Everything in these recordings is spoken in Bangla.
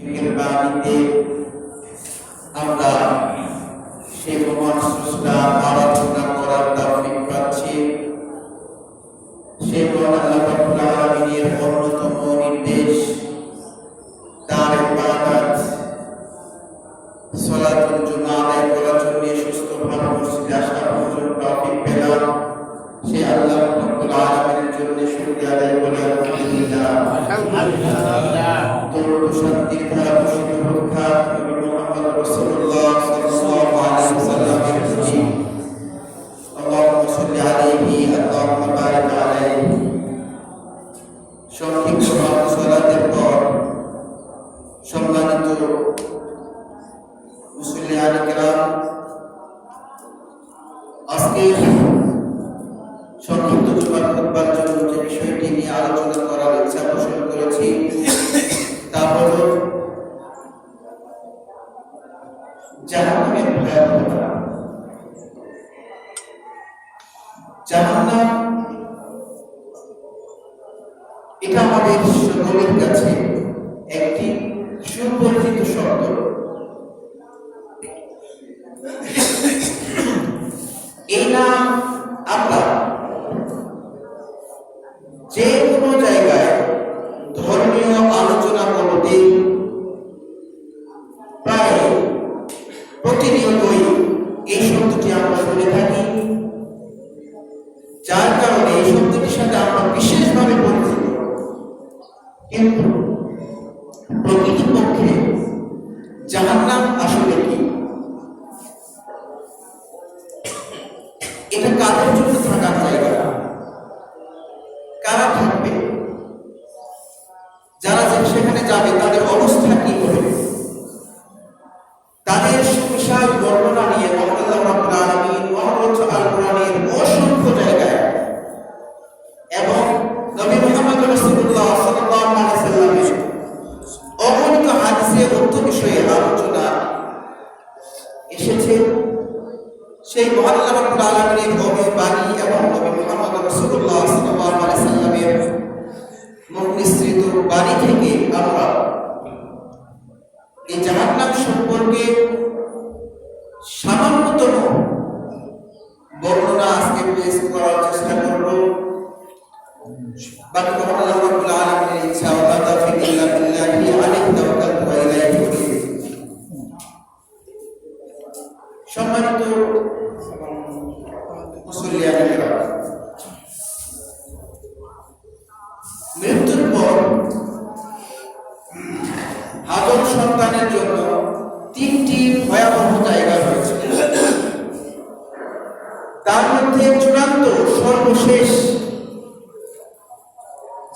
বাণীতে আমরা সেই মহান স্রষ্টার আরাধনা করার তৌফিক পাচ্ছি। সেই মহান আল্লাহ রাব্বুল আলামিনের অন্যতম নির্দেশ তার ইবাদত সালাতুল জুমা আদায় করার জন্য সুস্থভাবে মসজিদে আসার পর্যন্ত তৌফিক পেলাম। সেই আল্লাহ রাব্বুল আলামিনের জন্য শুকরিয়া আদায় করি আলহামদুলিল্লাহ। শান্তির ধারা বর্ষিত হোক নবী মুহাম্মদ রাসূলুল্লাহ সাল্লাল্লাহু আলাইহি ওয়াসাল্লামের প্রতি। আল্লাহুম্মা সাল্লি আলাইহি আল্লাহুম্মা বারিক আলাইহি। সংক্ষিপ্ত সালাতের পর সম্মানিত মুসল্লিয়ান কিরাম, আজকে সংক্ষিপ্ত জুমার খুতবার জন্য যে বিষয়টি নিয়ে আলোচনা করার ইচ্ছা পোষণ করেছি তা হল জাহান্নামের ভয়াবহতা। জাহান্নাম এটা আমাদের সকলের কাছে একটি সুপরিচিত শব্দ। এই নাম আমরা যে কোনো জায়গায় ধর্মীয় আলোচনা করতে প্রায় প্রতিনিয়তই এই শব্দটি আমরা শুনে থাকি, যার কারণে এই শব্দটির সাথে আমরা বিশেষভাবে পরিচিত। কিন্তু প্রকৃতপক্ষে জাহান্নাম আসলে কি? এটা কাদের জন্য থাকার জায়গা? কারা থাকবে? যারা সেখানে যাবে তাদের অবস্থা কি হবে? তাদের সুবিশাল বর্ণনা নিয়ে আল্লাহ রাব্বুল আলামিন মহাগ্রন্থ আল কোরআনের অসংখ্য জায়গায় এবং নবী মুহাম্মদ রাসূলুল্লাহ সাল্লাল্লাহু আলাইহি ওয়াসাল্লামের অগণিত হাদিসে উক্ত বিষয়ে আলোচনা এসেছে। সেই মহান আল্লাহ রাব্বুল আলামিনের অমীয় বাণী এবং নবী মুহাম্মদ রাসূলুল্লাহ সাল্লাল্লাহু আলাইহি ওয়াসাল্লামের মুখ নিঃসৃত বাণী থেকে আমরা এই জাহান্নাম সম্পর্কে সামান্যতম বর্ণনা আজকে পেশ করার চেষ্টা করব। বাকি মহান আল্লাহ রাব্বুল আলামিনের ইচ্ছা ও তাওফিক ইল্লা বিল্লাহি আলাইহি তাওয়াক্কালতু ওয়া ইলাইহি উনীব। সম্মানিত মুসল্লিয়ান কিরাম, মৃত্যুর পর আদম সন্তানের জন্য তিনটি ভয়াবহ জায়গা রয়েছে। তার মধ্যে চূড়ান্ত সর্বশেষ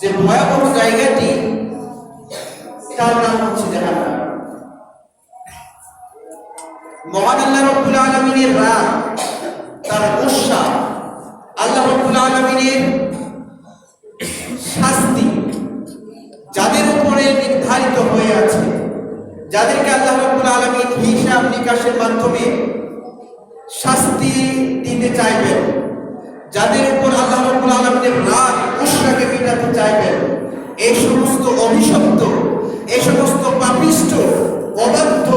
যে ভয়াবহ জায়গাটি তার নাম হচ্ছে জাহান্নাম। মহান আল্লাহ রাব্বুল আলামিনের রাগ, তার গুসা, আল্লাহ রাব্বুল আলামিনের শাস্তি যাদের উপরে নির্ধারিত হয়ে আছে, যাদেরকে আল্লাহ রাব্বুল আলামিন হিসাব নিকাশের মাধ্যমে শাস্তি দিতে চাইবেন, যাদের উপর আল্লাহ রাব্বুল আলামিনের রাগ গুসাকে মেটাতে চাইবেন, এই সমস্ত অভিশপ্ত, এই সমস্ত পাপিষ্ঠ, অবাধ্য,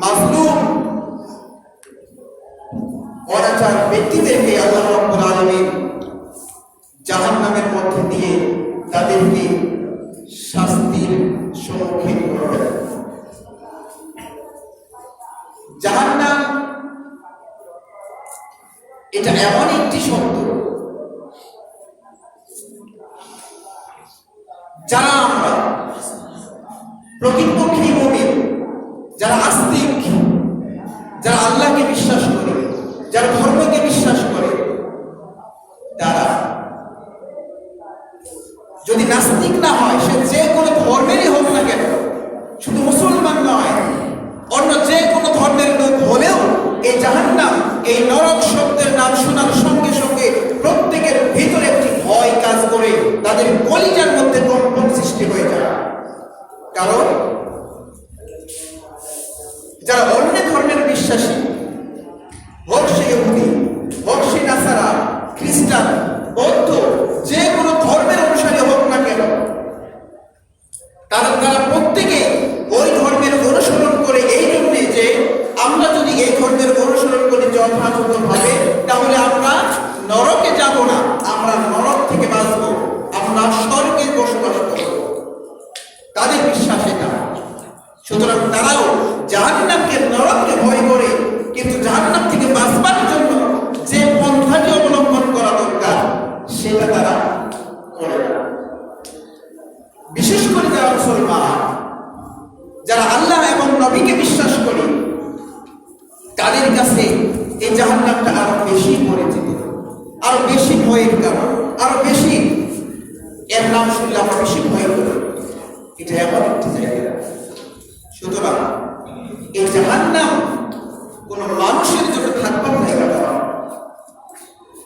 মাজলুম, অনাচার ব্যক্তিদেরকে আল্লাহ রাব্বুল আলামিন জাহান্নামের মধ্যে দিয়ে তাদেরকে শাস্তির সম্মুখীন করবেন। জাহান্নাম এটা এমন একটি শব্দ যারা আমরা প্রকৃতপক্ষে মুমিন, যারা আস্তিক, যারা আল্লাহকে বিশ্বাস করে, যারা ধর্মকে বিশ্বাস করে, তারা যদি নাস্তিক না হয়, সে যে কোনো ধর্মেরই হোক না কেন, শুধু মুসলমান নয়, অন্য যে কোনো ধর্মের লোক হলেও এই জাহান্নাম, এই নরক শব্দের নাম শোনার সঙ্গে সঙ্গে প্রত্যেকের ভিতরে একটি ভয় কাজ করে, তাদের কলিজার মধ্যে কম্পন সৃষ্টি হয়ে যায়। কারণ যারা অন্য ধর্মের বিশ্বাসী, হোক সে ইহুদি, হোক সে নাসারা, খ্রিস্টান, বৌদ্ধ, যে কোনো ধর্মের অনুসারী হোক না কেন, তারা প্রত্যেকে সুতরাং তারাও জাহান্নামকে, নরককে ভয় করে, কিন্তু জাহান্নাম থেকে বাঁচবার জন্য যে পন্থাটি অবলম্বন করা দরকার সেটা তারা করে না। বিশেষ করে যারা মুসলমান, যারা আল্লাহ এবং নবীকে বিশ্বাস করে, তাদের কাছে এই জাহান্নামটা আরো বেশি পরিচিত, আরো বেশি ভয়ের কারণ, আরো বেশি এর নাম শুনলে আমরা বেশি ভয় করি। এটা এমন একটি জায়গা। সুতরাং এই জাহান্নাম কোন মানুষের জন্য থাকবার জায়গা নয়।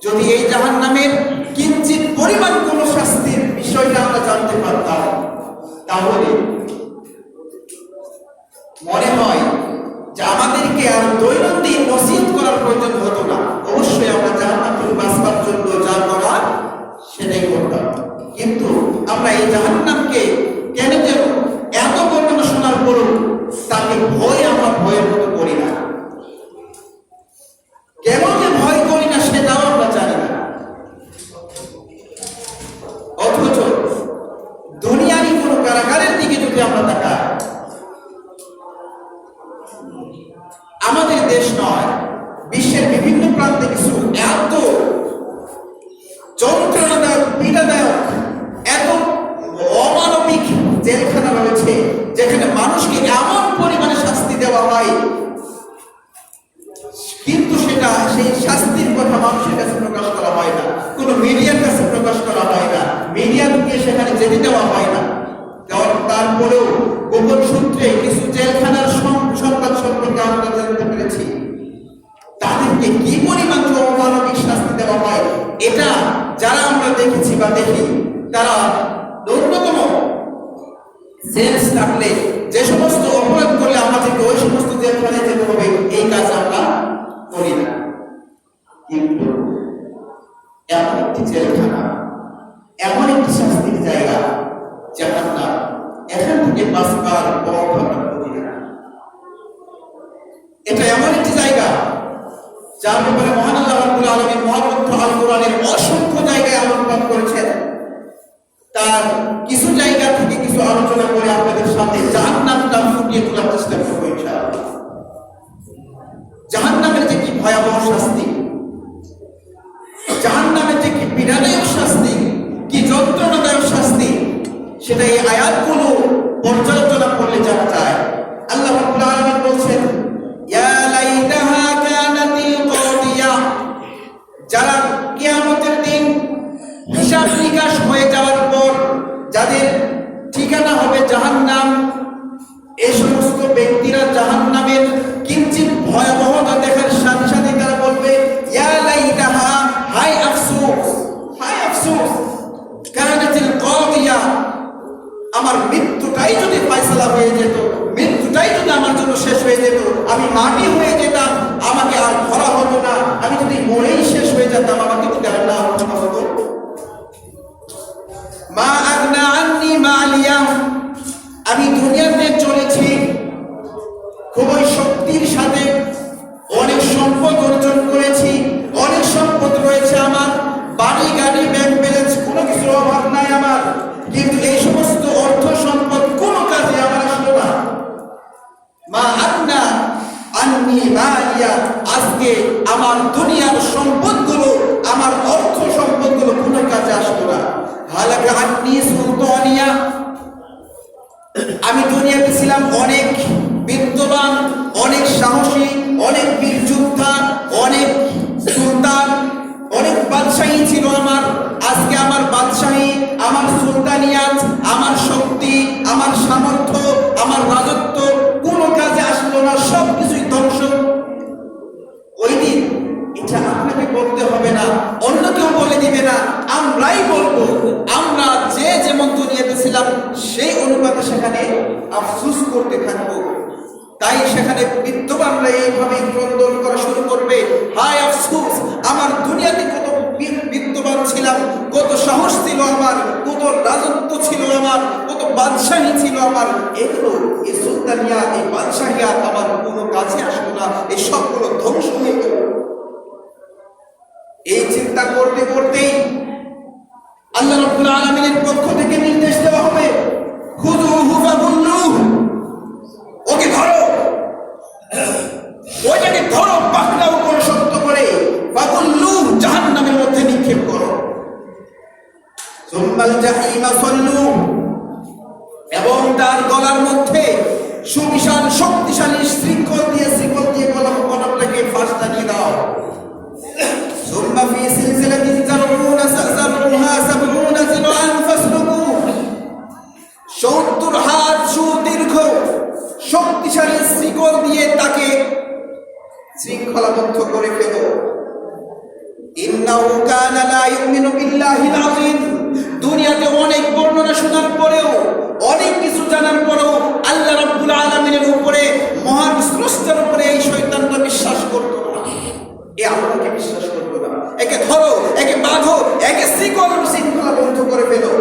যদি এই জাহান্নামের কিঞ্চিত পরিমাণ কোন শাস্তির বিষয়টা আমরা জানতে পারতাম, তাহলে মনে হয় যে আমাদেরকে আর দৈনন্দিন নসিহত করার প্রয়োজন হতো না। অবশ্যই আমরা জাহান্নাম থেকে বাঁচবার জন্য যা করার সেটাই করতাম, কিন্তু আমরা এই জাহান্নামকে কেন যেন এত বর্ণনা শোনার পরও তাকে ভয়, আমরা ভয়ের মতো করি না। কেন যে ভয় করি না সেটাও আমরা জানি না। অথচ দুনিয়ারই কোন কারাগারের দিকে যদি আমরা তাকাই, আমাদের দেশ নয়, বিশ্বের বিভিন্ন প্রান্তে কিছু এত যন্ত্রণাদায়ক, পীড়াদায়ক, এত অমানবিক জেলখানা রয়েছে যেখানে মানুষকে এমন পরিমাণে শাস্তি দেওয়া হয়, কিন্তু সেটা, সেই শাস্তির কথা মানুষের কাছে প্রকাশ করা হয় না, কোনো মিডিয়ার কাছে প্রকাশ করা হয় না, মিডিয়াকে সেখানে যেতে দেওয়া হয় না। তারপরেও গোপন সূত্রে কিছু জেলখানার সংবাদ সম্পর্কে আমরা জানতে পেরেছি, তাদেরকে কি পরিমাণ অমানবিক শাস্তি দেওয়া হয়, এটা যারা আমরা দেখেছি বা দেখি, তারা ন্যূনতম সেন্স থাকলে যে সমস্ত অপরাধ করলে আমাদেরকে ওই সমস্ত জেলখানায় যেতে হবে, এই কাজ আমরা করি না। কিন্তু এমন একটি জেলখানা, এমন একটি শাস্তির জায়গা জাহান্নাম, এখান থেকে বাঁচবার পথ আমরা বুঝি না। এটা এমন একটি জায়গা যার ব্যাপারে মহান আল্লাহ রাব্বুল আলামিন মহাগ্রন্থ আল কোরআনের অসংখ্য জায়গায় আলোকপাত করেছেন। তার কিছু জায়গা থেকে কিছু আলোচনা করে আপনাদের সামনে জাহান্নামটা ফুটিয়ে তোলার চেষ্টা করব ইনশাআল্লাহ। জাহান্নামের যে কি ভয়াবহ শাস্তি, জাহান্নামের যে কি পীড়াদায়ক শাস্তি, কি যন্ত্রণাদায়ক শাস্তি, সেটা এই আয়াতগুলো পর্যালোচনা করলে জানা যায়। আল্লাহ রাব্বুল আলামিন বলছেন, ইয়া লাইতাহা কানাতিল কাদিয়া, যারা কিয়ামতের দিন হিসাব নিকাশ হয়ে যাওয়ার পর যাদের ঠিকানা হবে জাহান্নাম, এই সমস্ত ব্যক্তিরা জাহান্নামের কিঞ্চিত ভয়াবহতা দেখার সাথে সাথে তারা বলবে, ইয়া লাইতাহা, হায় আফসোস, হায় আফসোস, কানাতিল কাদিয়া, আমার মৃত্যুটাই যদি ফয়সালা হয়ে যেত, মৃত্যুটাই যদি আমার জন্য শেষ হয়ে যেত, আমি মাটি হয়ে যেতাম, আমাকে আর ধরা হতো না, আমি যদি মরেই শেষ হয়ে যেতাম, আমাকে যদি আর না হতো। মা আগনা আন্নি মালিয়া, আমি দুনিয়াতে চলেছি খুবই শক্তির সাথে, অনেক সম্পদ অর্জন করেছি, অনেক সম্পদ রয়েছে আমার, বাড়ি গাড়ি ব্যাংক ব্যালেন্স কোনো কিছুর অভাব নাই আমার, কিন্তু এই সমস্ত অর্থ সম্পদ কোনো কাজে আমার আসলো না। মা আগনা আন্নি মালিয়া, আজকে আমার দুনিয়ার সম্পদগুলো, আমার অর্থ সম্পদগুলো কোনো কাজে আসলো না। হালাকা আন্নি সুলতানিয়া, আমি দুনিয়াতে ছিলাম অনেক বিদ্যমান, অনেক সাহসী, অনেক বীর যোদ্ধা, অনেক সুলতান, অনেক বাদশাহী ছিল আমার। আজকে আমার বাদশাহী, আমার সুলতানিয়াত, আমার শক্তি, আমার সামর্থ্য, আমার রাজত্ব কোনো কাজে আসলো না, সবকিছুই ধ্বংস। ওই দিন এটা আপনাকে বলতে হবে না, অন্য কেউ বলে দিবে না, আমরাই বলবো। আমরা যে যেমন দুনিয়াতে ছিলাম সেই অনুপাতে সেখানে আফসোস করতে থাকবো। তাই সেখানে বিদ্যমানরা এইভাবে ক্রন্দন করা শুরু করবে, হায় আফসোস, আমার দুনিয়াতে কত বিদ্যমান ছিলাম, কত সাহস ছিল আমার, কত রাজত্ব ছিল আমার, কত বাদশাহী ছিল আমার, এগুলো এই সুলতানিয়া, এই বাদশাহিয়া আমার কোনো কাছে আসলো না, এই সবগুলো ধ্বংস হয়ে গেল। এই চিন্তা করতে করতেই আল্লাহ রাব্বুল আলামিনের পক্ষ থেকে নির্দেশ দেওয়া হবে, খুযুহু ফাগুল্লুহু, গলার মধ্যে সুবিশাল শক্তিশালী শৃঙ্খল দিয়ে গলাটাকে ফাঁসটা দিয়ে দাও। ثم في سلسلة زرعها 70 ذراعا فاسلكوه। 70 হাত সুদীর্ঘ শক্তিশালী শিকল দিয়ে তাকে শৃঙ্খলাবদ্ধ করে ফেলো। ইন্নাহু কানা লা ইউমিনু বিল্লাহিল আযীম। দুনিয়াতে অনেক বর্ণনা শোনার পরেও, অনেক কিছু জানার পরেও আল্লাহ রাব্বুল আলামিনের উপরে, মহান স্রষ্টার উপরে এই শয়তানটা বিশ্বাস করতো না, এই আল্লাহকে বিশ্বাস করতো না। একে ধরো, একে বাঁধো, একে শৃঙ্খলাবদ্ধ করে ফেলো।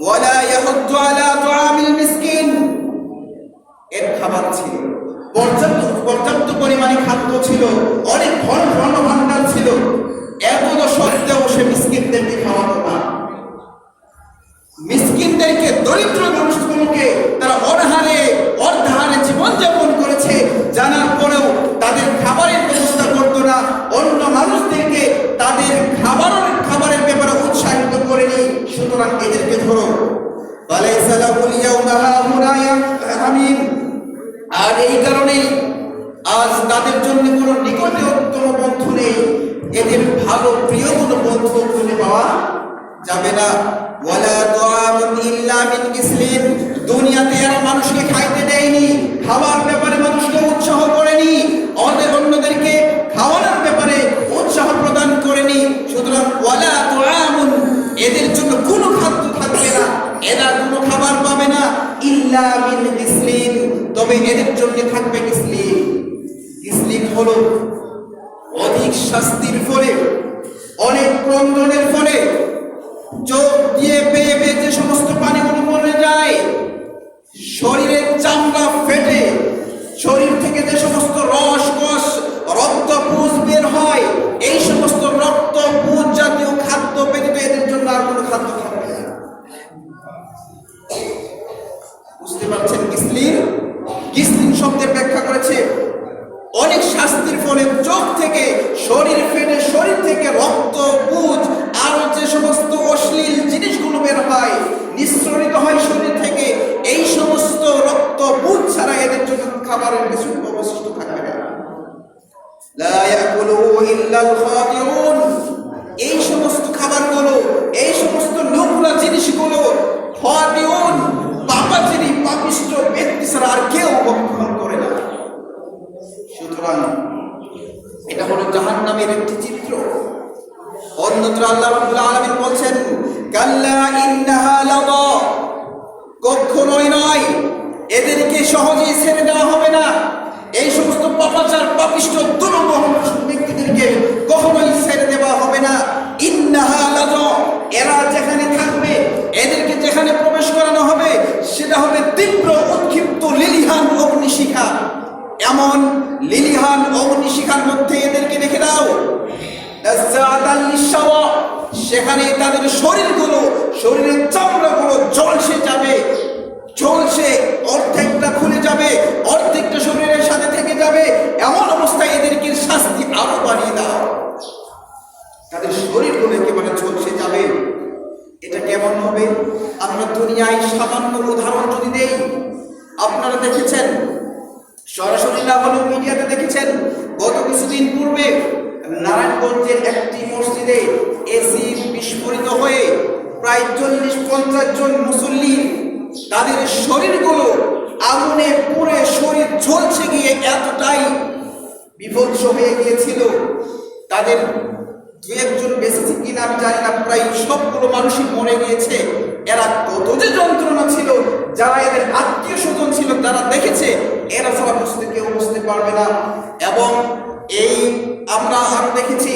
ওয়ালা ইয়াহুদ্দু আলা তুআমিল মিসকিন। এর খাবার ছিল পর্যাপ্ত পরিমাণে খাদ্য ছিল, অনেক ঘন ভান্ডার ছিল, এত সত্ত্বেও সে মিসকিনদেরকে খাওয়াতো না। মিসকিনদেরকে, দরিদ্র মানুষগুলোকে তারা অর্ধাহারে জীবনযাপন করেছে জানার পরেও তাদের খাবারের ব্যবস্থা করতো না, অন্য মানুষদেরকে তাদের খাবারের ব্যাপারে উৎসাহিত করেনি। সুতরাং এদেরকে ধরো। ফালাইসা লাহুল ইয়াওমা হাহুনা হামীম। আর এই কারণেই আজ তাদের জন্য কোনো নিকটতম বন্ধু নেই, এদের ভালো প্রিয় কোনো বন্ধু খুঁজে পাওয়া যাবে না। ওয়ালা তুআমুন ইল্লা মিন গিসলিন। দুনিয়াতে আর মানুষকে খাইতে দেয়নি, খাওয়ার ব্যাপারে মানুষকে উৎসাহ করেনি, অন্যদেরকে খাওয়ানোর ব্যাপারে উৎসাহ প্রদান করেনি। সুতরাং ওয়ালা তুআমুন, এদের জন্য কোনো খাদ্য থাকবে না, এরা কোনো খাবার পাবে না। ইল্লা মিন গিসলিন, তবে এদের জন্য থাকবে গিসলিন। গিসলিন হলো অধিক শাস্তির ফলে, অনেক ক্রন্দনের ফলে চোখ দিয়ে বেয়ে যে সমস্ত পানিগুলো মরে যায়, শরীরের চামড়া ফেটে শরীর থেকে যে সমস্ত রস রক্তপুঞ্জ বের হয়, এই সমস্ত রক্তপুঞ্জ জাতীয় খাদ্য ব্যতীত এদের জন্য আর কোনো খাদ্য থাকবে না। বুঝতে পারছেন? গিসলিন শব্দের ব্যাখ্যা করেছে অনেক শাস্তির ফলে চোখ থেকে শরীর ফেটে, শরীর থেকে রক্তপুঞ্জ আর যে সমস্ত অশ্লীল জিনিসগুলো বের হয়, নিঃসরিত হয় শরীর থেকে, এই সমস্ত রক্তপুঞ্জ ছাড়া এদের জন্য খাবারের কিছু অবশিষ্ট থাকবে না। লা ইয়াকুলুহু ইল্লাল খাতিউন। এই সমস্ত খাবারগুলো, এই সমস্ত নোংরা জিনিসগুলো খাতিউন, পাপাচারী পাপিষ্ঠ ব্যক্তি ছাড়া আর কেউ ভক্ষণ করে না। সুতরাং এটা হলো জাহান্নামের একটি চিত্র। অন্যত্র আল্লাহ রাব্বুল আলামিন বলছেন, কাল্লা ইন্নাহা লাযা। কখনোই নয়, এদেরকে সহজেই ছেড়ে দেওয়া হবে না। এই সমস্ত পাপাচার পাপিষ্ঠ দুর্বহ ব্যক্তিদেরকে কখনোই ছেড়ে দেওয়া হবে না। ইন্নাহা লাযা, এরা যেখানে থাকবে, এদেরকে যেখানে প্রবেশ করানো হবে, সেটা হবে তীব্র উৎক্ষিপ্ত লিলিহান অগ্নিশিখা। এমন লিলিহান অগ্নিশিখার মধ্যে এদেরকে রেখে দাও। সেখানে তাদের শরীরের চামড়াগুলো ঝলসে যাবে, অর্ধেকটা খুলে যাবে, অর্ধেকটা শরীরের সাথে থেকে যাবে। এমন অবস্থায় এদেরকে শাস্তি আরো বাড়িয়ে দাও, তাদের শরীরগুলো একেবারে ঝলসে যাবে। এটা কেমন হবে? আমরা দুনিয়ায় সামান্য উদাহরণ যদি দেই, আপনারা দেখেছেন, সরাসরি না হলেও মিডিয়াতে দেখেছেন, গত কিছুদিন পূর্বে নারায়ণগঞ্জের একটি মসজিদে এসি বিস্ফোরিত হয়ে প্রায় 40-50 জন মুসল্লি, তাদের শরীরগুলো আগুনে পুড়ে শরীর ঝলসে গিয়ে এতটাই বিভৎস হয়ে গিয়েছিল। তাদের 2-1 জন বেঁচেছে কিনা আমি জানি না, প্রায় সবগুলো মানুষই মরে গিয়েছে। এরা কত যে যন্ত্রণা ছিল, যারা এদের আত্মীয় স্বজন ছিল তারা দেখেছে, এরা ছাড়া কেউ বুঝতে পারবে না। এবং এই আমরা আরো দেখেছি,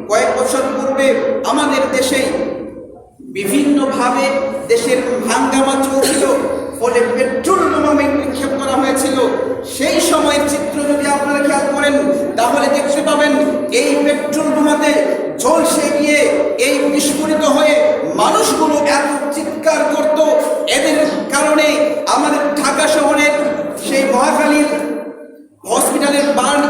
কয়েক বছর পূর্বে আমাদের দেশে বিভিন্নভাবে দেশের হাঙ্গামা চলছিল, ফলে পেট্রোল বোমা নিক্ষেপ করা হয়েছিল। সেই সময়ের চিত্র যদি আপনারা খেয়াল করেন, তাহলে দেখতে পাবেন এই পেট্রোল বোমাতে ঝলসে গিয়ে, এই বিস্ফোরিত হয়ে মানুষগুলো এত চিৎকার করত। এদের কারণে আমাদের ঢাকা শহরের সেই মহাখালীর হসপিটালের বার্ন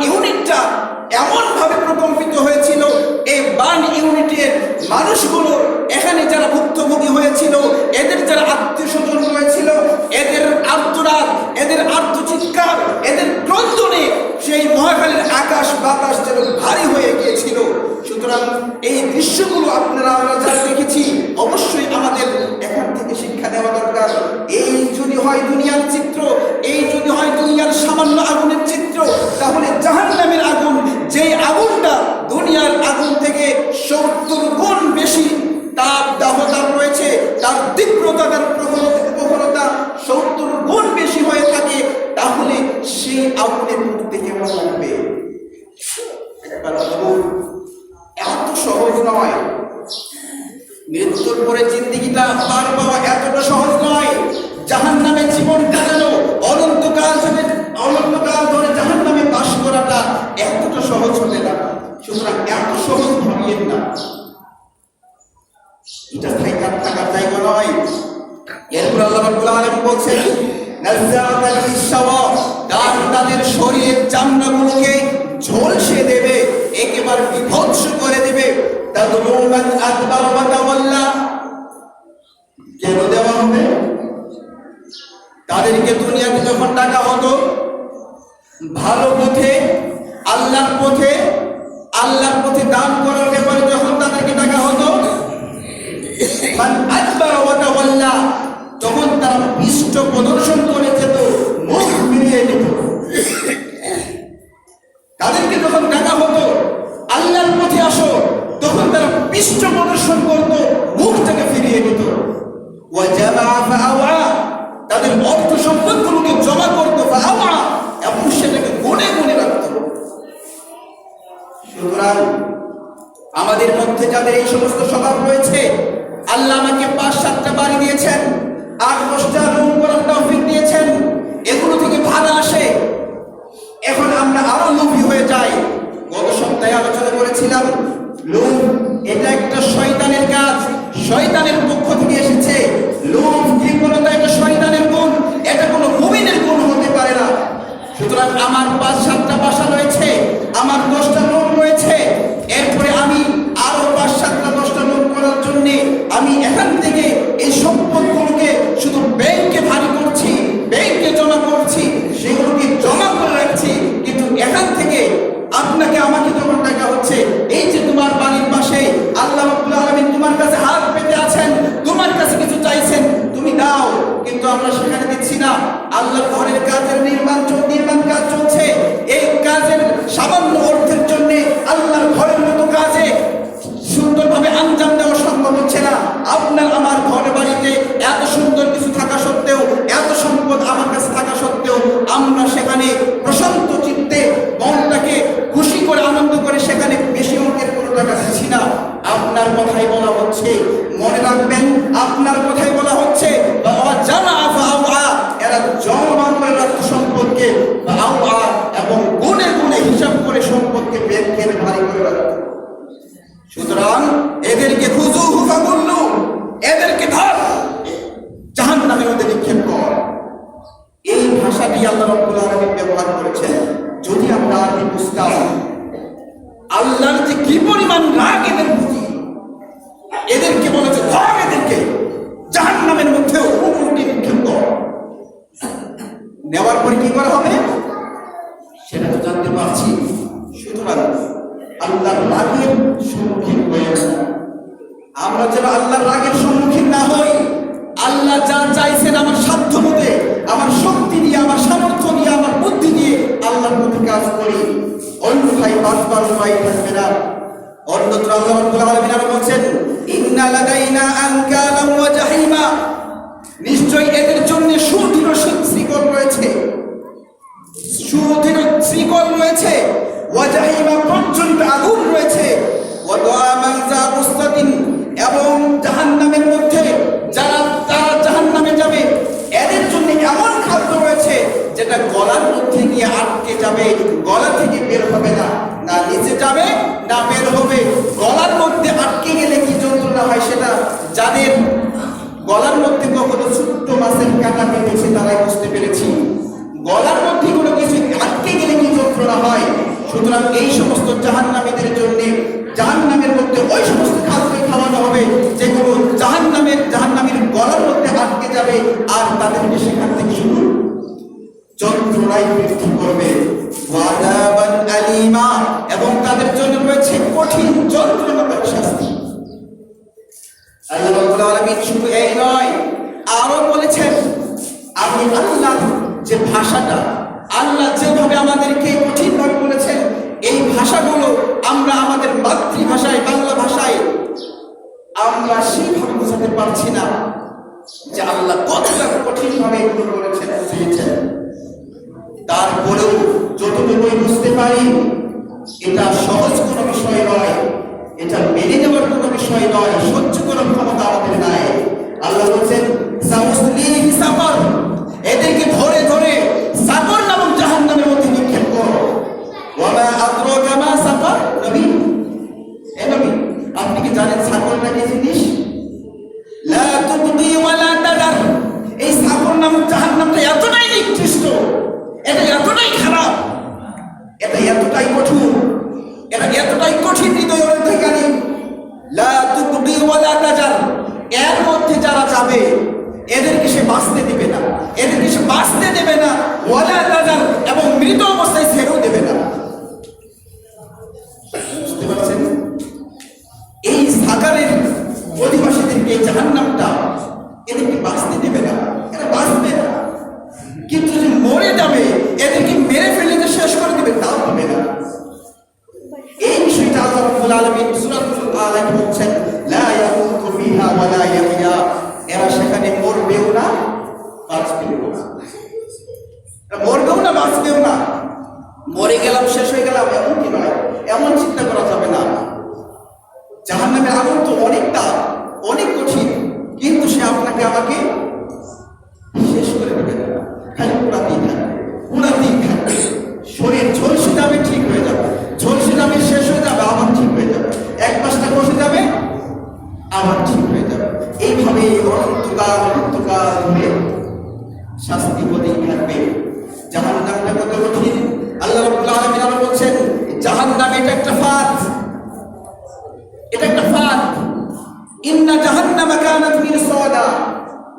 এই মহাখালীর আকাশ বাতাস যেন ভারী হয়ে গিয়েছিল। সুতরাং এই দৃশ্যগুলো আমরা যা দেখেছি, অবশ্যই আমাদের এখান থেকে শিক্ষা নেওয়া দরকার। এই যদি হয় দুনিয়ার চিত্র, এই যদি হয় দুনিয়ার সামান্য আগুনের চিত্র, তাহলে জাহান্নামের আগুন, যেই আগুনটা দুনিয়ার আগুন থেকে 70 গুণ বেশি তাপ দাহতার রয়েছে, তার তীব্রতা, তার প্রখরতা 70 গুণ বেশি হয়ে থাকে, তাহলে সেই আগুনের মুখ থেকে কেমন লাগবে? এত সহজ নয়। মৃত্যুর পরে জিন্দেগিটা পার পাওয়া এতটা সহজ নয়। জাহান্নামে জীবন কাটানো, অনন্তকাল ধরে জাহান্নামে বাস করাটা এতটা সহজ হবে না। সুতরাং এত সহজ ভাবিয়েন না, এটা থাকার জায়গা নয়। এরপর আল্লাহ রাব্বুল আলামিন বলছেন, নাযাআতাল ইশাওয়া, তাদের শরীরের চামড়াগুলোকে ঝলসে দেবে, একেবারে বিভৎস করে দেবে। তাদরুমান আকবার ওয়া তাওয়াল্লা, কেন দেওয়া হবে? তাদেরকে দুনিয়াতে যখন ডাকা হতো ভালো পথে, আল্লাহর পথে দান করার ব্যাপারে যখন তাদেরকে ডাকা হতো, মান আকবার ওয়া তাওয়াল্লা, তখন তারা পৃষ্ঠ প্রদর্শন করে যেত, মুখ ফিরিয়ে নিত। তাদেরকে যখন ডাকা হতো আল্লাহর পথে আসো, তখন তারা পৃষ্ঠ প্রদর্শন করত, মুখটাকে ফিরিয়ে নিত। ওয়া জামা ফাআওয়া, তাদের অর্থ সম্পদগুলোকে জমা করতো, ফাআওয়া, এবং সেটাকে গুনে গুনে রাখত। সুতরাং আমাদের মধ্যে যাদের এই সমস্ত স্বভাব রয়েছে, আল্লাহ আমাকে 5-7টা বাড়ি দিয়েছেন, 8-10টা রুম করার তৌফিক দিয়েছেন, এগুলো থেকে ভাড়া আসে, এখন আমরা আরো লোভী হয়ে যাই। গত সপ্তাহে আলোচনা করেছিলাম, লোভ এটা একটা শয়তানের কাজ, শয়তানের পক্ষ থেকে এসেছে। লোভ, কৃপণতা এটা শয়তানের গুণ, এটা কোনো মুমিনের গুণ হতে পারে না। সুতরাং আমার 5-7টা বাসা রয়েছে, আমার 10টা রুম রয়েছে, এরপরে আমি আরো 5-7টা-10টা রুম করার জন্য আমি এখান থেকে এই সম্পদগুলোকে শুধু ব্যাংকে ভারী করছি, ব্যাংকে জমা করছি, সেগুলোকে জমা করে রাখছি। কিন্তু এখান থেকে আপনাকে আমাকে যখন টাকা হচ্ছে, এই যে তোমার বাড়ির পাশে আল্লাহ রাব্বুল আলামিন তোমার কাছে হাত পেতে আছেন, তোমার কাছে কিছু চাইছেন, তুমি দাও, কিন্তু আমরা সেখানে দিচ্ছি না। আল্লাহর ঘরের কাজের নির্মাণ কাজ চলছে, এই কাজের সামান্য অর্থের জন্য আল্লাহর ঘরের মতো কাজে সুন্দরভাবে আঞ্জাম দেওয়া সম্ভব হচ্ছে না। আপনার আমার ঘরে বাড়িতে এত সুন্দর কিছু থাকা সত্ত্বেও, এত সম্পদ আমার কাছে থাকা সত্ত্বেও, আমরা সেখানে প্রশান্ত চিত্তে মনটাকে খুশি করে, আনন্দ করে সেখানে বেশি অঙ্কের কোনো টাকা দিচ্ছি না। আপনার কথাই বলা হচ্ছে, মনে রাখবেন, আপনার কথাই বলা হচ্ছে, এরা জমা করে রাখত সম্পদকে, এবং গুণে গুণে হিসাব করে সম্পদকে ব্যাংকের ভারী করে রাখত। সুতরাং এদেরকে খুযুহু ফাগুল্লু, এদেরকে ধর, জাহান্নামের মধ্যে নিক্ষেপ কর। এই ভাষাটি আল্লাহ রাব্বুল আলামিন ব্যবহার করেছেন। যদি আমরা আরবি বুঝতাম, আল্লাহর যে কি পরিমাণ রাগ এদের প্রতি, এদেরকে বলেছে ধর, এদেরকে জাহান্নামের মধ্যে উল্টে নিক্ষেপ কর। নেওয়ার পরে কি করা হবে সেটা তো জানতে পারছি। সুতরাং আল্লাহর রাগের সম্মুখীন হয়ে না, আমরা যেন আল্লাহর রাগের সম্মুখীন না হই। আল্লাহ যা চাইছেন আমার সাধ্য মতে, আমার শক্তি দিয়ে, আমার সামর্থ্য দিয়ে, আমার বুদ্ধি দিয়ে আল্লাহর প্রতি কাজ করি, অন্যথায় বাঁচবার উপায় থাকবে না। অন্যত্র আল্লাহ রাব্বুল আলামিন আরো বলছেন, ইন্না লাদাইনা আনকালাম ওয়া জাহিমা, নিশ্চয়ই এদের জন্য সুদৃঢ় শৃঙ্খল রয়েছে, সুদৃঢ় শৃঙ্খল রয়েছে, ওয়া জাহিমা, প্রজ্বলিত আগুন রয়েছে, ওয়া দুআমান যা মুস্তাকিন, এবং জাহান্নামের মধ্যে যারা জাহান্নামে যাবে এদের জন্য এমন খাদ্য রয়েছে যেটা গলার মধ্যে গিয়ে আটকে যাবে, গলা থেকে বের হবে না, না নিচে যাবে না বের হবে। গলার মধ্যে আটকে গেলে কি যন্ত্রণা হয় সেটা যাদের গলার মধ্যে কখনো ছোট্ট মাছের কাঁটা পেয়েছে তারাই বুঝতে পেরেছি, গলার মধ্যে কোনো কিছু আটকে গেলে কি যন্ত্রণা হয়। সুতরাং এই সমস্ত জাহান্নামীদের জন্য জাহান্নামের মধ্যে ওই সমস্ত খাদ্য খাওয়ানো হবে যেগুলো জাহান্নামীর গলার মধ্যে আটকে যাবে, আর তাদেরকে সেখান থেকে শুধু যন্ত্রণাই বৃদ্ধি করবে। ওয়া আযাবান আলীমা, এবং তাদের জন্য রয়েছে কঠিন যন্ত্রণাদায়ক শাস্তি। আল্লাহ রাব্বুল আলামিন শুধু এই নয়, আরো বলেছেন আমি আল্লাহ যে ভাষাটা, আল্লাহ যেভাবে আমাদেরকে কঠিনভাবে বলেছেন, এই ভাষাগুলো আমরা আমাদের মাতৃভাষায় বাংলা ভাষায় আমরা সেইভাবে বোঝাতে পারছি না যে আল্লাহ কতটা কঠিনভাবে এগুলো বলেছেন চেয়েছেন। তারপরেও যতটুকু বুঝতে পারি, এটা সহজ কোনো বিষয় নয়, এটা মেনে নেওয়ার কোনো বিষয় নয়, সহ্য করার ক্ষমতা আমাদের নাই। আল্লাহ বলছেন সাউসলিহি সাফর, এদেরকে ধরে ধরে সাফর নামক জাহান্নামের মধ্যে নিক্ষেপ করো। ওয়া মা আদরাকা মা সাফর, নবী এ নবী আপনি কি জানেন সাফরটা কি জিনিস? লা তুবদি ওয়া লা তাদার, এই সাফর নামক জাহান্নামটা এতটাই নিকৃষ্ট, এটা এতটাই খারাপ, এটা এতটাই কঠোর, এটা এতটাই কঠিন হৃদয় অধিকারী। লা তুবদি ওয়া লা তাদার, এর মধ্যে যারা যাবে এদেরকে সে বাঁচতে দেবে না, এদেরকে সে বাঁচতে দেবে না, ওয়ালা তাজার, এবং মৃত অবস্থায় ছেড়েও দেবে না। বুঝতে পারছেন? এই সাগরের অধিবাসীদেরকে জাহান্নামটা এদেরকে বাঁচতে দেবে না, এরা বাঁচবে না। কিন্তু যে মরে যাবে, এদেরকে মেরে ফেলে যে শেষ করে দেবে, তাও হবে না। এই বিষয়টা আল্লাহ রাব্বুল আলামিন সূরাতুল আলাক বলছেন লা ইয়ামুতু ফিহা ওয়া লা ইয়াহইয়া, এরা সেখানে মরবেও না বাঁচবেও না, মরবেও না বাঁচবেও না। মরে গেলাম শেষ হয়ে গেলাম এমন কি নয়, এমন চিন্তা করা যাবে না। জাহান্নামের আগুন তো অনেকটা অনেক কঠিন, কিন্তু সে আপনাকে আমাকে শেষ করে দেবে না, খালি পুরাতেই থাকবে, পুরাতেই থাকবে। শরীর ঝলসে যাবে, ঠিক হয়ে যাবে, ঝলসে যাবে, শেষ হয়ে যাবে, আবার ঠিক হয়ে যাবে, এক পাশটা বসে যাবে, আবার ঠিক হয়ে যাবে। এইভাবে অনন্তকাল অনন্তকাল ধরে শাস্তি হতেই থাকবে। জাহান্নামটা কত কঠিন! আল্লাহ রাব্বুল আলামিন আরো বলছেন জাহান্নাম এটা একটা ফাঁদ, এটা একটা ফাঁদ। ইন্না জাহান্নামা কানাত মিরসাদা,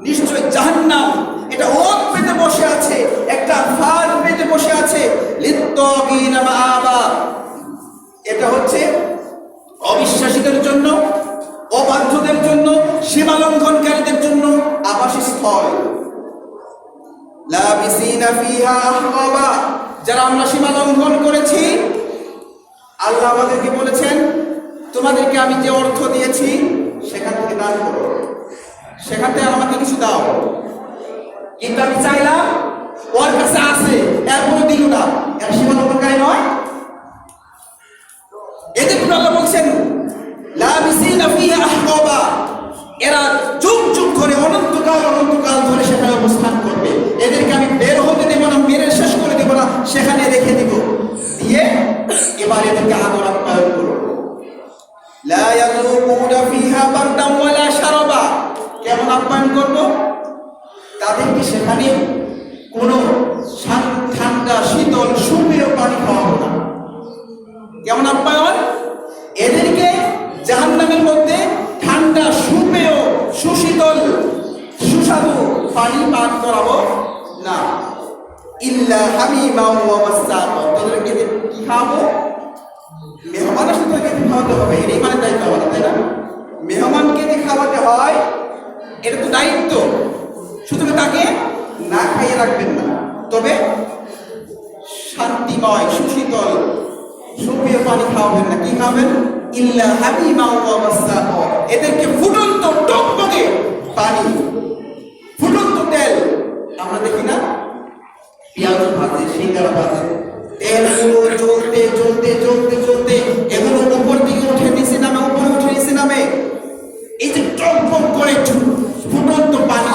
নিশ্চয় জাহান্নাম এটা ওত পেতে বসে আছে, একটা ফাঁদ পেতে বসে আছে। লিত্তাগিনা মাআবা, এটা হচ্ছে অবিশ্বাসীদের জন্য, অবাধ্যদের জন্য, সীমা লঙ্ঘনকারীদের জন্য আবাসস্থল। লাবিসিনা ফিহা আহকাবা, যারা আমরা সীমা লঙ্ঘন করেছি, আল্লাহ আমাদেরকে বলেছেন তোমাদেরকে আমি যে অর্থ দিয়েছি সেখান থেকে দান করো, সেখান থেকে আমাকে কিছু দাও। কিন্তু আমি চাইলাম, ওর কাছে আছে, এরপরও দিল না, এর সীমা লঙ্ঘনকারী নয়। এদের আল্লাহ বলছেন লাবিসিনা ফিহা আহকাবা, এরা যুগ যুগ ধরে অনন্তকাল অনন্তকাল ধরে সেখানে অবস্থান করবে। এদেরকে আমি বের হতে দেব না, মেরে শেষ করে দেব না, সেখানে রেখে দিব, দিয়ে এবার এদেরকে আদর আপ্যায়ন করব। লা ইয়াযুকুনা ফিহা বারদান ওয়ালা শারাবা, কেমন আপ্যায়ন করব? তাদেরকে সেখানে কোনো ঠান্ডা শীতল সুপেয় পানি খাওয়াবো না। কেমন আপ্যায়ন? এদেরকে জাহান্নামের মধ্যে ঠান্ডা সুপেয় সুশীতল সুস্বাদু পানি পান করাবো না। ইল্লা হামিমা ওয়া ওয়াসাকা, তাদেরকে কি খাওয়াবো? মেহমান আসলে তাকে খাওয়াতে হবে, এটাই মানে দায়িত্ব আমাদের, তাই না? মেহমানকে যে খাওয়াতে হয় এটা তো দায়িত্ব, সুতরাং তাকে না খাইয়ে রাখবেন না, তবে শান্তিময় সুশীতল সুপেয় পানি খাওয়াবেন না। কি খাবেন? ইল্লা হামিমা ওয়া ওয়াসাকা, এদেরকে ফুটন্ত টকবগে পানি, ফুটন্ত তেল, আমরা দেখি না পেঁয়াজ ভাজে, সিঙ্গারা ভাজে, তেলগুলো জ্বলতে জ্বলতে জ্বলতে জ্বলতে এগুলো উপর দিকে উঠে নিচে নামে, উপরে উঠে নিচে নামে। এই যে টকবক করে ফুটন্ত পানি,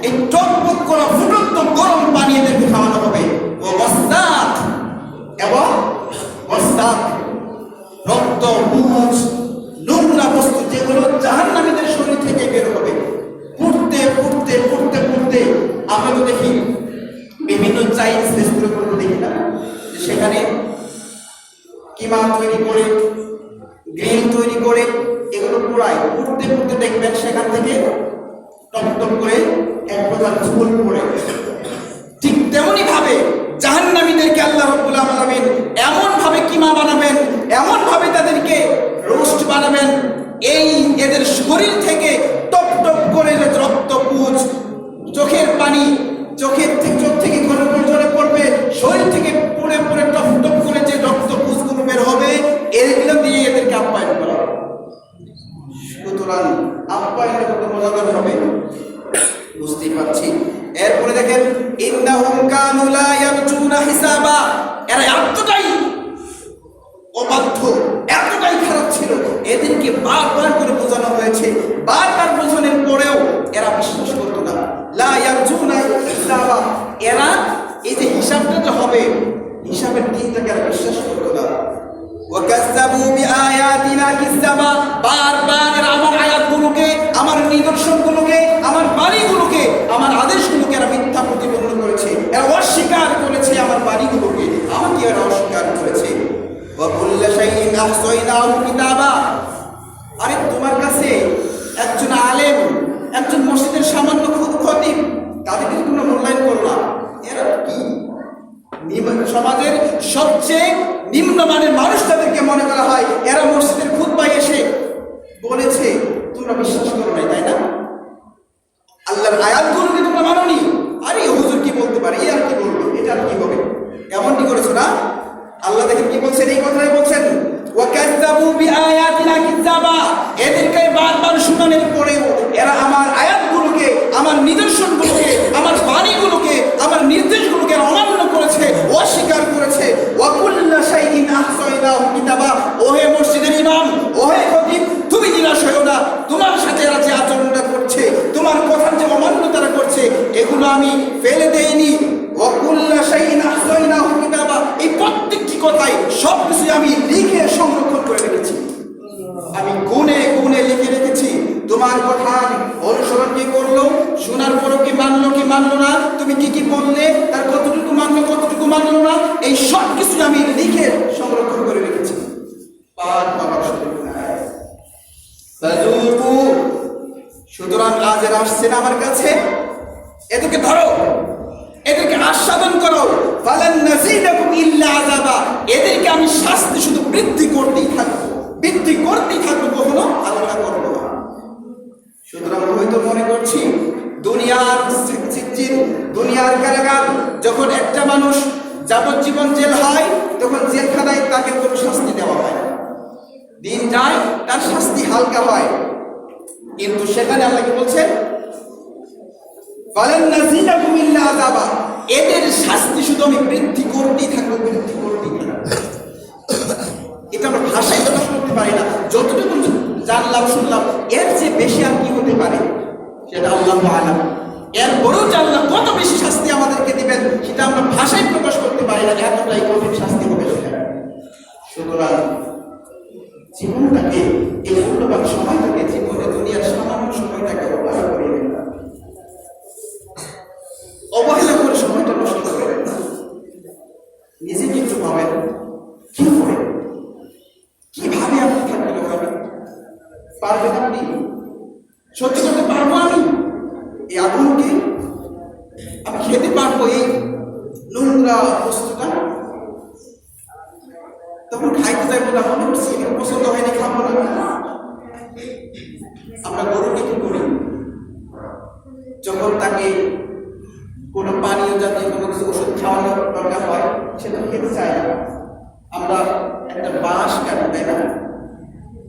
এই টকবক করা ফুটন্ত গরম পানি এদেরকে খাওয়ানো হবে। ও ওয়াসাক, এবং ওয়াসাক রক্ত, মুখ, নোংরা বস্তু যেগুলো জাহান্নামীদের শরীর থেকে বের হবে, ফুটতে ফুটতে ফুটতে ফুটতে। আমরা তো দেখি বিভিন্ন চাইনিজ রেস্টুরেন্টগুলো দেখি না, সেখানে কিমা তৈরি করে, গ্রিল তৈরি করে এগুলো পুরাই ফুটতে ফুটতে দেখবেন সেখান থেকে টপ টপ করে এক প্রকার ঝোল পড়ে। ঠিক তেমনি ভাবে জাহান্নামীদের এদেরকে আল্লাহ রাব্বুল আলামিন এমন ভাবে কিমা বানাবেন, এমন ভাবে তাদেরকে রোস্ট বানাবেন, এদের শরীর থেকে টপ টপ করে রক্তপুঞ্জ, চোখের পানি, চোখ থেকে ঝরে পড়বে, শরীর থেকে পুড়ে পুড়ে টপ টপ করে যে রক্তপুঞ্জগুলো বের হবে, এগুলো দিয়ে এদেরকে আপ্যায়ন করা হবে। সুতরাং আপ্যায়নের কত মজাদার হবে বুঝতেই পারছি। এরপরে দেখেন ইন্নাহুম কানু লা ইয়ারজুনা হিসাবা, এরা এতটাই অবাধ্য, এতটাই খারাপ ছিল, এদেরকে বারবার করে বোঝানো হয়েছে, বারবার বোঝানোর পরেও এরা বিশ্বাস করতো না। লা ইয়ারজুনা হিসাবা, এরা এই যে হিসাবটা যে হবে, হিসাবের দিনটাকে এরা বিশ্বাস করতো না। ওয়াকাযাবু বিআয়াতিনা কিযাবা, বারবার এরা আমার আয়াতগুলোকে, আমার নিদর্শনগুলোকে, আমার বাণীগুলোকে, আমার আদেশগুলোকে এরা মিথ্যা প্রতিপন্ন করেছে, এরা অস্বীকার করেছে আমার বাণীগুলোকে, আমাকে এরা অস্বীকার করেছে। ওয়া কুল্লা শাইইন আহসাইনাহু কিতাবা, আরে তোমার কাছে একজন আলেম, একজন মসজিদের সামান্য খতিব, তাদেরকে তোমরা মূল্যায়ন করো না। এরা কি সমাজের সবচেয়ে নিম্নমানের মানুষ তাদেরকে মনে করা হয়, এরা মসজিদের খুতবায় এসে বলেছে, তোমরা বিশ্বাস করো না, তাই না? আল্লাহর আয়াতগুলোকে তোমরা মানোনি, আরে হুজুর কি বলতে পারে, আর কি বলবে, এটা আর কি হবে, এমনটি করেছো না? আল্লাহ দেখেন কি বলছেন, এই কথাই বলছেন, ওয়াকাযাবু বিআয়াতিনা কিযাবা, এদেরকে বারবার শুনানোর পরেও এরা আমার আয়াতগুলোকে, আমার নিদর্শনগুলোকে, আমার বাণীগুলোকে, আমার নির্দেশগুলোকে অমান্য করেছে, অস্বীকার করেছে। ওয়া কুল্লা শাইইন আহসাইনাহু কিতাবা, ওহে মসজিদের ইমাম, ওহে খতিব, তুমি নিরাশ হয়ো না, তোমার সাথে এরা যে আচরণটা করছে, তোমার কথার যে অমান্য তারা করছে, এগুলো আমি ফেলে দেইনি। ওয়া কুল্লা শাইইন আহসাইনাহু কিতাবা, এই প্রত্যেকটি কথাই সবকিছু আমি লিখে সংরক্ষণ করে রেখেছি, আমি গুণে গুণে লিখে রেখেছি। তোমার কথা অনুসরণ কি করলো, শোনার পরও কি মানলো না, তুমি কি বললে, তার কতটুকু মানলো না, এই সব কিছু আমি লিখে সংরক্ষণ করে রেখেছি। সুতরাং আজ এরা আসছে না আমার কাছে, এদেরকে ধরো, এদেরকে আস্বাদন করো, ফালান নাযীদাকুম ইল্লা আযাবা, এদেরকে আমি শাস্তি শুধু বৃদ্ধি করতেই থাকবো, কখনো আলাদা করবো না। সুতরাং হয়তো মনে করছি দুনিয়ার সিজ্জিন, দুনিয়ার কারাগার, যখন একটা মানুষ যাবজ্জীবন জেল হয়, তখন জেলখানায় তাকে কোনো শাস্তি দেওয়া হয়, দিন যায় তার শাস্তি হালকা হয়, কিন্তু সেখানে আল্লাহ কি বলছেন, ফালান নাযীদাকুম ইল্লা আযাবা, এদের শাস্তি শুধু আমি বৃদ্ধি করতেই থাকবো। এটা আমরা ভাষায় প্রকাশ করতে পারি না, যতটুকু জানলাম শুনলাম, এর চেয়ে বেশি আর কি হতে পারে সেটা আল্লাহু আ'লাম। এরপরেও জানলাম কত বেশি শাস্তি আমাদেরকে দিবেন, সেটা আমরা ভাষায় প্রকাশ করতে পারি না, এতটাই কঠিন শাস্তি হবে সেটা। সুতরাং জীবনটাকে, এই মূল্যবান সময়টাকে, জীবনে দুনিয়ার সামান্য সময়টাকে অবহেলা করে সময়টা নষ্ট করবেন না। নিজেকে একটু ভাবেন, কিভাবে আপনি থাকলে হবে, পারবেন আপনি, সহ্য করতে পারবো আমি এই আগুনকে, আমি খেতে পারবো এই নোংরা বস্তুটা, তখন খাইতে যাইবো না, মনে হচ্ছে পছন্দ হয়নি, খাবো না। আমরা গরুকে কি করি, যখন তাকে কোনো পানীয় জাতীয় কোনো কিছু ওষুধ খাওয়ানোর দরকার হয়, সেটা খেতে চাই না, আমরা একটা বাঁশ কাটি, তাই না?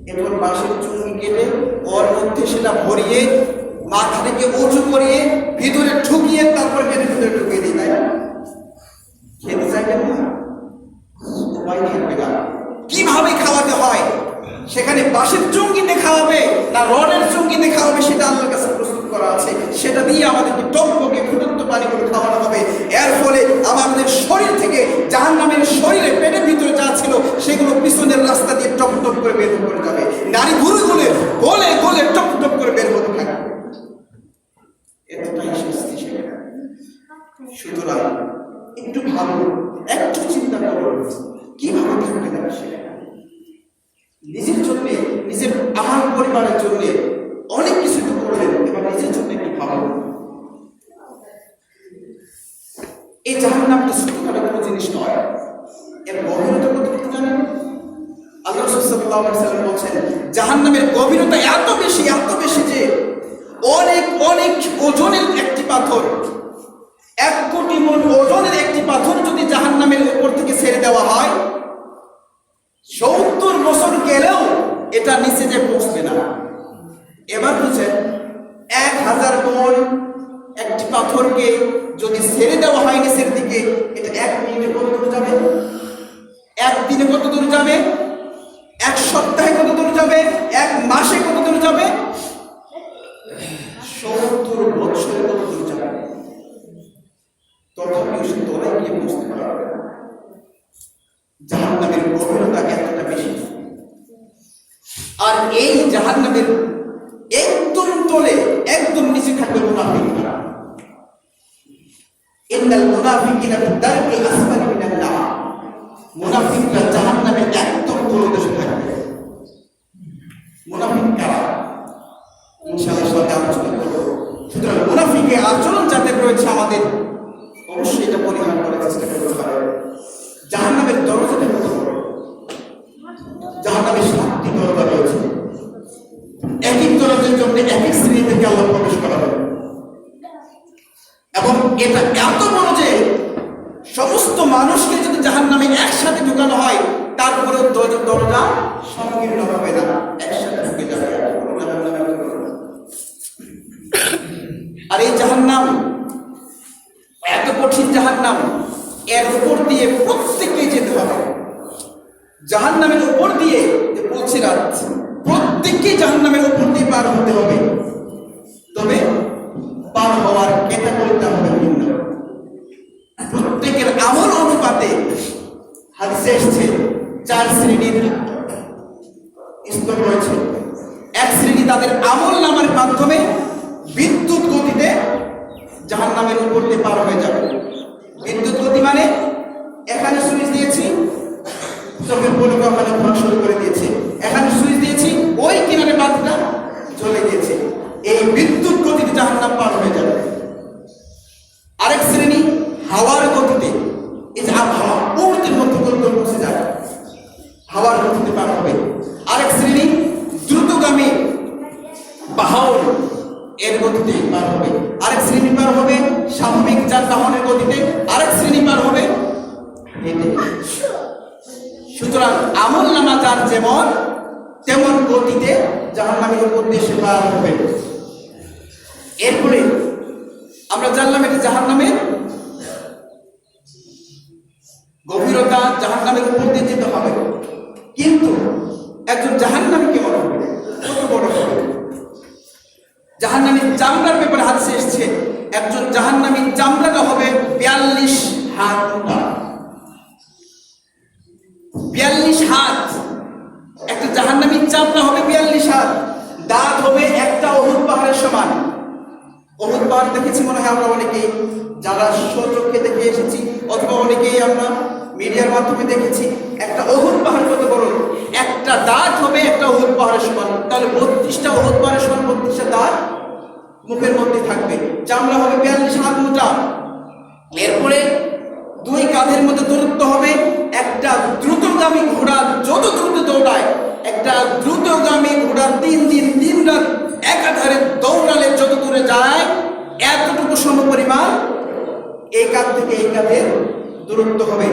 এরপর বাঁশের চুন কেটে ওর মধ্যে সেটা ভরিয়ে মাথা থেকে উঁচু করিয়ে ভিতরে ঢুকিয়ে তারপর মেরে ভিতরে ঢুকিয়ে দিই, তাই না? খেতে চাইবেন না, উপায় থাকবে না। কিভাবে খাওয়াতে হয়, সেখানে বাঁশের চুঙ্গিতে খাওয়াবে না রডের চুঙ্গিতে খাওয়াবে, সেটা আল্লাহর কাছে প্রস্তুত করা আছে, সেটা দিয়ে আমাদেরকে টকবকে ফুটন্ত পানি করে খাওয়ানো হবে। এর ফলে আমাদের শরীর থেকে জাহান্নামের শরীরে পেটের ভিতরে যা ছিল সেগুলো পিছনের রাস্তা দিয়ে টপ টপ করে বের করে যাবে, নারী ঘুরে ঘুরে গলে গলে টপ টপ করে বের হতে থাকবে, এতটাই শাস্তি সেটা। সুতরাং একটু ভাবুন, একটু চিন্তা করুন, কিভাবে থাকবে না সেটা, নিজের জন্য, নিজের আমার পরিবারের জন্য অনেক কিছু তো করলেন, এবার নিজের জন্য একটু ভাবুন। এই জাহান্নামটা ছোটখাটো কোনো জিনিস নয়, এর গভীরতা কতটুকু জানেন? আল্লাহ রাসূল সাল্লাল্লাহু আলাইহি ওয়াসাল্লাম বলেন জাহান্নামের গভীরতা এত বেশি যে অনেক অনেক ওজনের একটি পাথর, 1 কোটি মণ ওজনের একটি পাথর যদি জাহান্নামের উপর থেকে ছেড়ে দেওয়া হয়, 70 বছর গেলেও এটা নিচে যে পৌঁছবে না। এবার বুঝেন 1000 মণ একটি পাথরকে যদি ছেড়ে দেওয়া হয় নিচের দিকে, এটা 1 মিনিটে কত দূর যাবে? 1 দিনে কত দূর যাবে? 1 সপ্তাহে কত দূর যাবে? 1 মাসে কত দূর যাবে? 70 বছরে কত দূর যাবে? তথাপিও সে তোরা গিয়ে বুঝতে পারবে না। জাহান্নামের গভীরতা এতটা বেশি। আর এই জাহান্নামের একদম তলে, একদম নিচে থাকবে মুনাফিকরা। ইন্নাল মুনাফিকিনা ফি দারকিল আসফালি মিনান নার। মুনাফিকরা জাহান্নামের একদম তলদেশে থাকবে। মুনাফিক কারা? ইনশাআল্লাহ সাথে আলোচনা করব। সুতরাং মুনাফিকের আচরণ যাদের রয়েছে আমাদের অবশ্যই এটা পরিহার করার চেষ্টা করতে হবে। জাহান্নামের দরজাটা কত বড়? জাহান্নামের 7টি দরজা রয়েছে। এক এক দরজার জন্য এক এক শ্রেণী থেকে আল্লাহ প্রবেশ করাবে, এবং এটা এত বড় যে সমস্ত মানুষকে যদি জাহান্নামে একসাথে ঢুকানো হয়, তারপরে দরজা সংকীর্ণ হবে না, একসাথে ঢুকে যাবে। আর এই জাহান্নাম এত কঠিন জাহান্নাম, এর উপর দিয়ে প্রত্যেককে যেতে হবে। জাহান্নামের উপর দিয়ে যে বলছিলাম, প্রত্যেককে জাহান্নামের উপর দিয়ে পার হতে হবে। তবে পার হওয়ার ক্যাটাগরিটা হবে ভিন্ন। প্রত্যেকের আমল অনুপাতে হাদিসে এসেছে 4 শ্রেণীর স্তর রয়েছে। 1 শ্রেণী তাদের আমল নামার মাধ্যমে বিদ্যুৎ গতিতে জাহান্নামের উপর দিয়ে পার হয়ে যাবে। বিদ্যুৎ গতি মানে এখানে সুইচ দিয়েছি, চোখের পলকে ওখানে ঘোরা শুরু করে দিয়েছে, এখানে সুইচ দিয়েছি, ওই কিনারে বাতিটা জ্বলে গিয়েছে। এই বিদ্যুৎ গতিতে জাহান্নাম পার হয়ে যাবে। আরেক শ্রেণী হাওয়ার গতিতে, এই যে হাওয়া মুহূর্তের মধ্যে গোলগোল বসে যায়, হাওয়ার গতিতে পার হবে। আরেক শ্রেণী দ্রুতগামী বাহন, এর গতিতে পার হবে। আরেক শ্রেণী পার হবে স্বাভাবিক যানবাহনের গতিতে, আরেক শ্রেণী পার হবে হেঁটে। সুতরাং আমল নামা যার যেমন তেমন গতিতে জাহান্নামের উপর দিয়ে সে পার হবে। এরপরে আমরা জানলাম এটা জাহান্নামের গভীরতা, জাহান্নামের উপর দিয়ে যেতে হবে। কিন্তু একজন জাহান্নামী কেমন হবে? কত বড় হবে? জাহান্নামীর চামড়ার ব্যাপারে হাদিসে এসেছে, একজন জাহান্নামীর চামড়াটা হবে 42 হাত মোটা। 42 হাত একটা জাহান্নামীর চামড়া হবে, 42 হাত। দাঁত হবে একটা উহুদ পাহাড়ের সমান। উহুদ পাহাড় দেখেছি মনে হয় আমরা অনেকেই, যারা স্বচক্ষে দেখে এসেছি, অথবা অনেকেই আমরা মিডিয়ার মাধ্যমে দেখেছি। একটা উহুদ পাহাড় কত বড়? একটা দাঁত হবে একটা উহুদ পাহাড়ের সমান। তাহলে 32টা উহুদ পাহাড়ের সমান 32টা দাঁত মুখের মধ্যে থাকবে। চামড়া হবে 42 হাত মোটা। এরপরে 2 কাঁধের মধ্যে দূরত্ব হবে। একটা দ্রুতগামী ঘোড়া যত দ্রুত দৌড়ায়, একটা দ্রুতগামী ঘোড়া 3 দিন 3 রাত একাধারে দৌড়ালে যত দূরে যায়, এতটুকু সমপরিমাণ এই কাঁধ থেকে এই কাঁধের দূরত্ব হবে।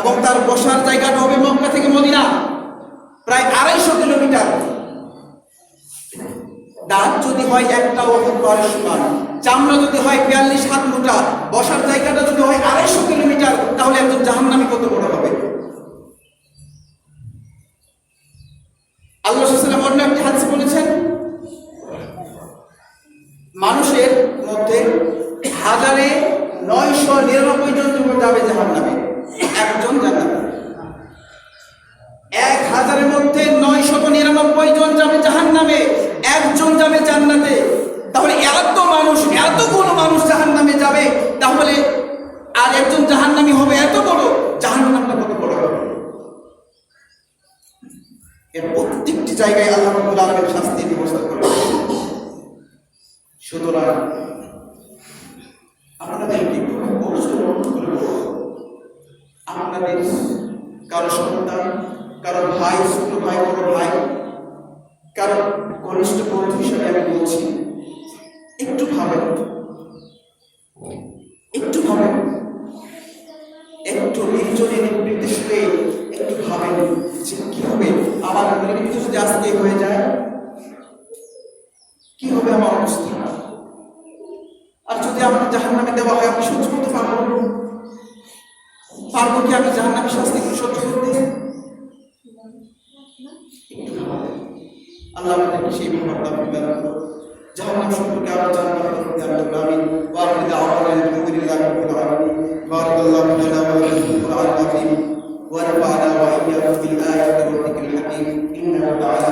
এবং তার বসার জায়গাটা হবে মক্কা থেকে মদিনা, প্রায় 250 কিলোমিটার। দাঁত যদি হয় একটা উহুদ পাহাড়ের সমান, চামড়া যদি হয় 42 হাত মোটা, বসার জায়গাটা যদি হয় 250 কিলোমিটার, তাহলে একজন জাহান্নামী কত বড় হবে? আল্লাহ রাসূল সাল্লাল্লাহু আলাইহি ওয়াসাল্লাম অন্য একটি হাদিসে বলেছেন, মানুষের মধ্যে 1999 জন যাবে জাহান্নামে, একজন জান্নাতে। 1000-এর মধ্যে 999 জন যাবে জাহান্নামে, একজন যাবে জান্নাতে। তাহলে এত মানুষ, এতগুলো মানুষ জাহান্নামে যাবে, তাহলে আর একজন জাহান্নামী হবে এত বড়, জাহান্নামটা কত বড় হবে? এর প্রত্যেকটি জায়গায় আল্লাহ রাব্বুল আলামিন শাস্তির ব্যবস্থা করেছেন। সুতরাং আপনাদেরকে খুব অবশ্যই অনুরোধ করব, আপনাদের কারো সন্তান, কারো ভাই, ছোট ভাই, বড় ভাই, কারো ঘনিষ্ঠ বন্ধু হিসেবে আমি বলছি, একটু ভাবেন, একটু ভাবেন, একটু নির্জনে নির্দেশ হয়ে একটু ভাবেন যে কি হবে আমার মৃত্যু যদি আজকে হয়ে যায়, কি হবে আমার অবস্থা। আর যদি আমাকে জাহান্নামে দেওয়া হয়, আমি সহ্য করতে পারবো কি আমি জাহান্নামের শাস্তি সহ্য করতে? আল্লাহ আমাদেরকে সেই ভাবনা দান করুন। জাহান্নাম সম্পর্কে আমরা জানবার করতে আমিন। ওয়া আখিরু দাওয়ানা আলহামদুলিল্লাহি রাব্বিল আলামিন। বারাকাল্লাহু লানা ওয়া লাকুম ফিল কুরআনিল আযীম ওয়া নাফa'ana ওয়া iyyakum bil ayati ওয়া যিকরিল হাকীম। ইন্নাহু তাআলা